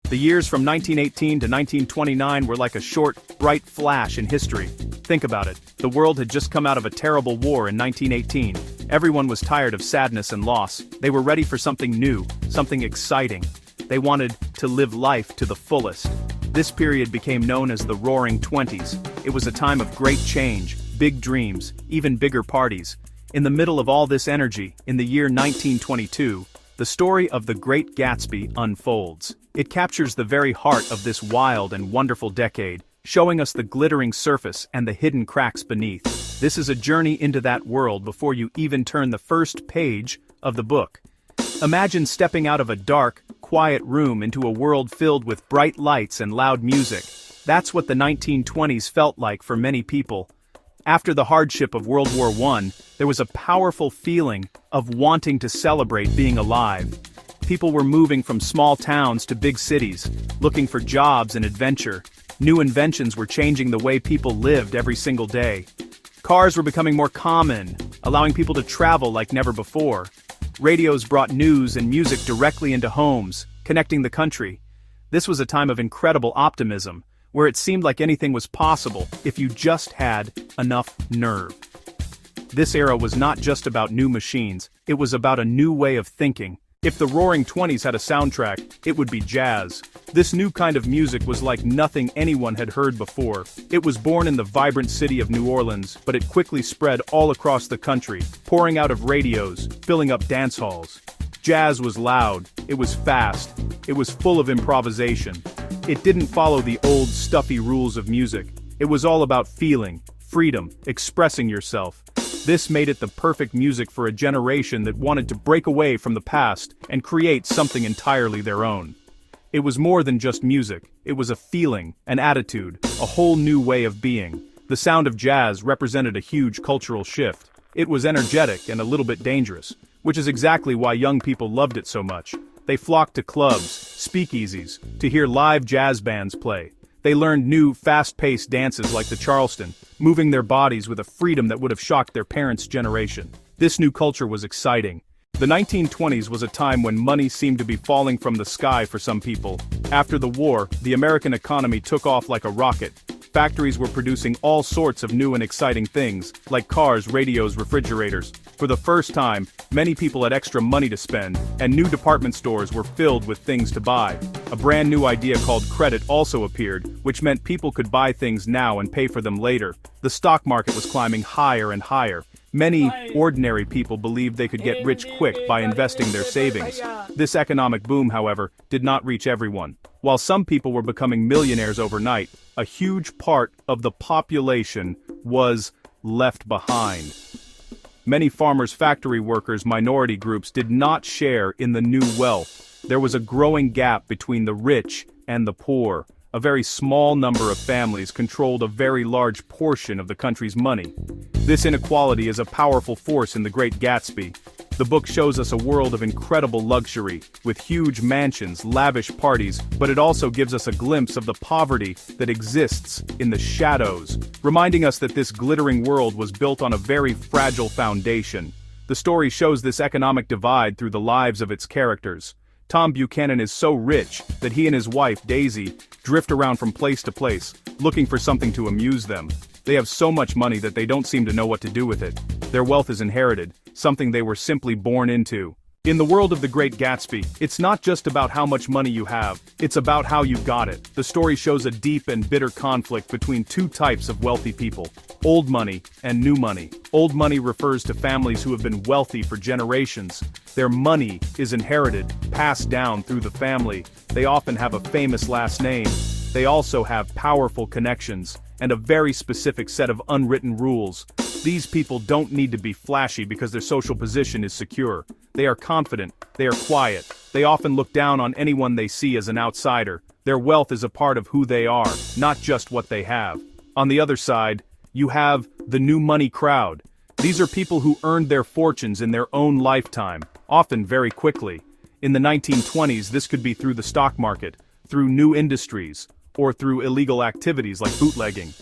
The years from 1918 to 1929 were like a short, bright flash in history. Think about it. The world had just come out of a terrible war in 1918. Everyone was tired of sadness and loss. They were ready for something new, something exciting. They wanted to live life to the fullest. This period became known as the Roaring Twenties. It was a time of great change, big dreams, even bigger parties. In the middle of all this energy, in the year 1922, the story of the Great Gatsby unfolds. It captures the very heart of this wild and wonderful decade, showing us the glittering surface and the hidden cracks beneath. This is a journey into that world before you even turn the first page of the book. Imagine stepping out of a dark, quiet room into a world filled with bright lights and loud music. That's what the 1920s felt like for many people. After the hardship of World War I, there was a powerful feeling of wanting to celebrate being alive. People were moving from small towns to big cities, looking for jobs and adventure. New inventions were changing the way people lived every single day. Cars were becoming more common, allowing people to travel like never before. Radios brought news and music directly into homes, connecting the country. This was a time of incredible optimism, where it seemed like anything was possible if you just had enough nerve. This era was not just about new machines, it was about a new way of thinking. If the Roaring Twenties had a soundtrack, it would be jazz. This new kind of music was like nothing anyone had heard before. It was born in the vibrant city of New Orleans, but it quickly spread all across the country, pouring out of radios, filling up dance halls. Jazz was loud, it was fast, it was full of improvisation. It didn't follow the old stuffy rules of music. It was all about feeling, freedom, expressing yourself. This made it the perfect music for a generation that wanted to break away from the past and create something entirely their own. It was more than just music, it was a feeling, an attitude, a whole new way of being. The sound of jazz represented a huge cultural shift. It was energetic and a little bit dangerous, which is exactly why young people loved it so much. They flocked to clubs, speakeasies, to hear live jazz bands play. They learned new, fast-paced dances like the Charleston, moving their bodies with a freedom that would have shocked their parents' generation. This new culture was exciting. The 1920s was a time when money seemed to be falling from the sky for some people. After the war, the American economy took off like a rocket. Factories were producing all sorts of new and exciting things, like cars, radios, refrigerators. For the first time, many people had extra money to spend, and new department stores were filled with things to buy. A brand new idea called credit also appeared, which meant people could buy things now and pay for them later. The stock market was climbing higher and higher. Many ordinary people believed they could get rich quick by investing their savings. This economic boom, however, did not reach everyone. While some people were becoming millionaires overnight, a huge part of the population was left behind. Many farmers, factory workers, minority groups did not share in the new wealth. There was a growing gap between the rich and the poor. A very small number of families controlled a very large portion of the country's money. This inequality is a powerful force in The Great Gatsby. The book shows us a world of incredible luxury, with huge mansions, lavish parties, but it also gives us a glimpse of the poverty that exists in the shadows, reminding us that this glittering world was built on a very fragile foundation. The story shows this economic divide through the lives of its characters. Tom Buchanan is so rich that he and his wife, Daisy, drift around from place to place, looking for something to amuse them. They have so much money that they don't seem to know what to do with it. Their wealth is inherited, something they were simply born into. In the world of The Great Gatsby, it's not just about how much money you have, it's about how you got it. The story shows a deep and bitter conflict between two types of wealthy people: old money and new money. Old money refers to families who have been wealthy for generations. Their money is inherited, passed down through the family. They often have a famous last name. They also have powerful connections and a very specific set of unwritten rules. These people don't need to be flashy because their social position is secure. They are confident, they are quiet, they often look down on anyone they see as an outsider. Their wealth is a part of who they are, not just what they have. On the other side, you have the new money crowd. These are people who earned their fortunes in their own lifetime, often very quickly. In the 1920s, this could be through the stock market, through new industries, or through illegal activities like bootlegging.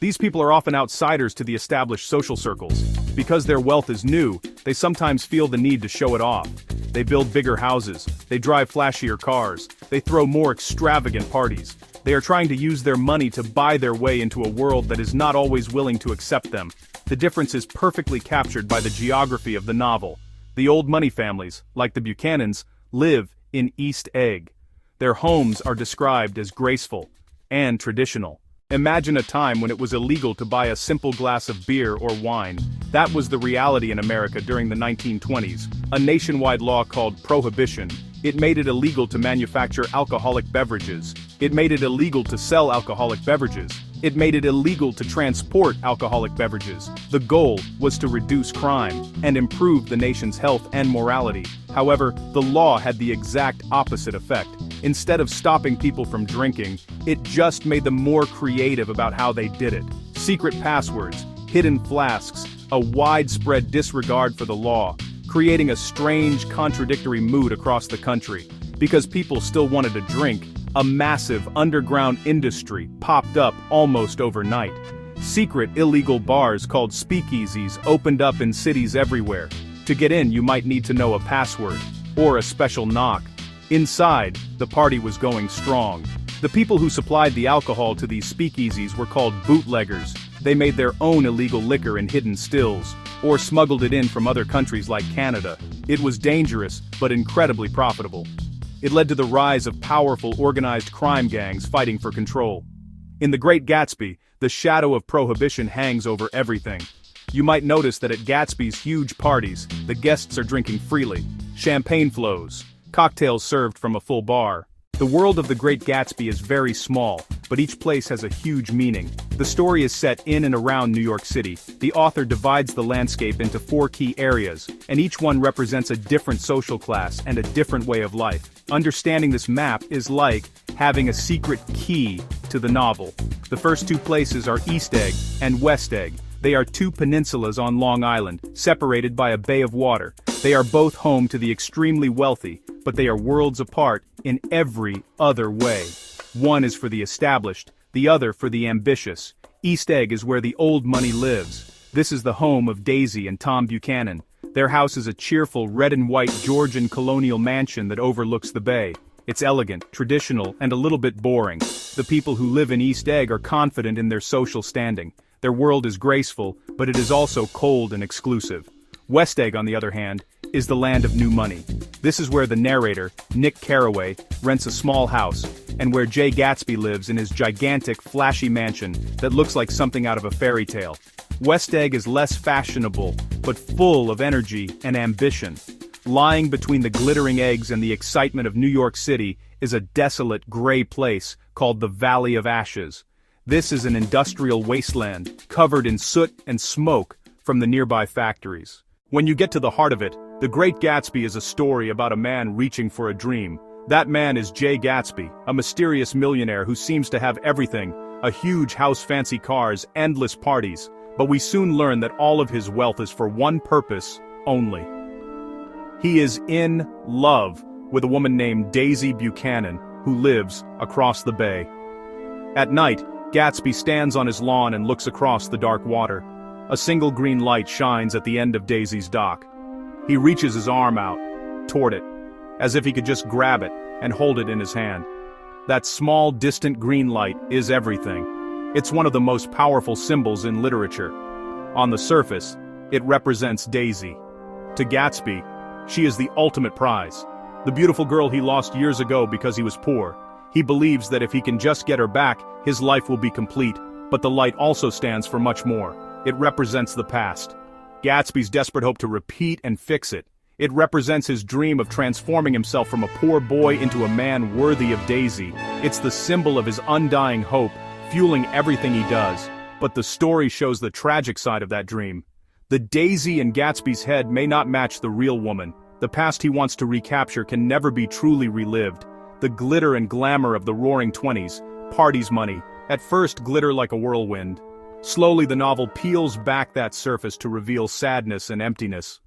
These people are often outsiders to the established social circles. Because their wealth is new, they sometimes feel the need to show it off. They build bigger houses, they drive flashier cars, they throw more extravagant parties. They are trying to use their money to buy their way into a world that is not always willing to accept them. The difference is perfectly captured by the geography of the novel. The old money families, like the Buchanans, live in East Egg. Their homes are described as graceful and traditional. Imagine a time when it was illegal to buy a simple glass of beer or wine. That was the reality in America during the 1920s. A nationwide law called Prohibition. It made it illegal to manufacture alcoholic beverages. It made it illegal to sell alcoholic beverages. It made it illegal to transport alcoholic beverages. The goal was to reduce crime and improve the nation's health and morality. However, the law had the exact opposite effect. Instead of stopping people from drinking, it just made them more creative about how they did it. Secret passwords, hidden flasks, a widespread disregard for the law, creating a strange, contradictory mood across the country. Because people still wanted to drink, a massive underground industry popped up almost overnight. Secret illegal bars called speakeasies opened up in cities everywhere. To get in, you might need to know a password or a special knock. Inside, the party was going strong. The people who supplied the alcohol to these speakeasies were called bootleggers. They made their own illegal liquor in hidden stills, or smuggled it in from other countries like Canada. It was dangerous, but incredibly profitable. It led to the rise of powerful organized crime gangs fighting for control. In The Great Gatsby, the shadow of prohibition hangs over everything. You might notice that at Gatsby's huge parties, the guests are drinking freely. Champagne flows, cocktails served from a full bar. The world of The Great Gatsby is very small, but each place has a huge meaning. The story is set in and around New York City. The author divides the landscape into 4 key areas, and each one represents a different social class and a different way of life. Understanding this map is like having a secret key to the novel. The first 2 places are East Egg and West Egg. They are 2 peninsulas on Long Island, separated by a bay of water. They are both home to the extremely wealthy, but they are worlds apart in every other way. One is for the established, the other for the ambitious. East Egg is where the old money lives. This is the home of Daisy and Tom Buchanan. Their house is a cheerful red and white Georgian colonial mansion that overlooks the bay. It's elegant, traditional, and a little bit boring. The people who live in East Egg are confident in their social standing. Their world is graceful, but it is also cold and exclusive. West Egg, on the other hand, is the land of new money. This is where the narrator, Nick Carraway, rents a small house, and where Jay Gatsby lives in his gigantic, flashy mansion that looks like something out of a fairy tale. West Egg is less fashionable, but full of energy and ambition. Lying between the glittering eggs and the excitement of New York City is a desolate, gray place called the Valley of Ashes. This is an industrial wasteland, covered in soot and smoke from the nearby factories. When you get to the heart of it, The Great Gatsby is a story about a man reaching for a dream. That man is Jay Gatsby, a mysterious millionaire who seems to have everything: a huge house, fancy cars, endless parties. But we soon learn that all of his wealth is for one purpose only. He is in love with a woman named Daisy Buchanan, who lives across the bay. At night, Gatsby stands on his lawn and looks across the dark water. A single green light shines at the end of Daisy's dock. He reaches his arm out toward it, as if he could just grab it and hold it in his hand. That small, distant green light is everything. It's one of the most powerful symbols in literature. On the surface, it represents Daisy. To Gatsby, she is the ultimate prize. The beautiful girl he lost years ago because he was poor. He believes that if he can just get her back, his life will be complete. But the light also stands for much more. It represents the past. Gatsby's desperate hope to repeat and fix it. It represents his dream of transforming himself from a poor boy into a man worthy of Daisy. It's the symbol of his undying hope, fueling everything he does. But the story shows the tragic side of that dream. The Daisy in Gatsby's head may not match the real woman. The past he wants to recapture can never be truly relived. The glitter and glamour of the roaring 20s, parties money, at first glitter like a whirlwind. Slowly the novel peels back that surface to reveal sadness and emptiness.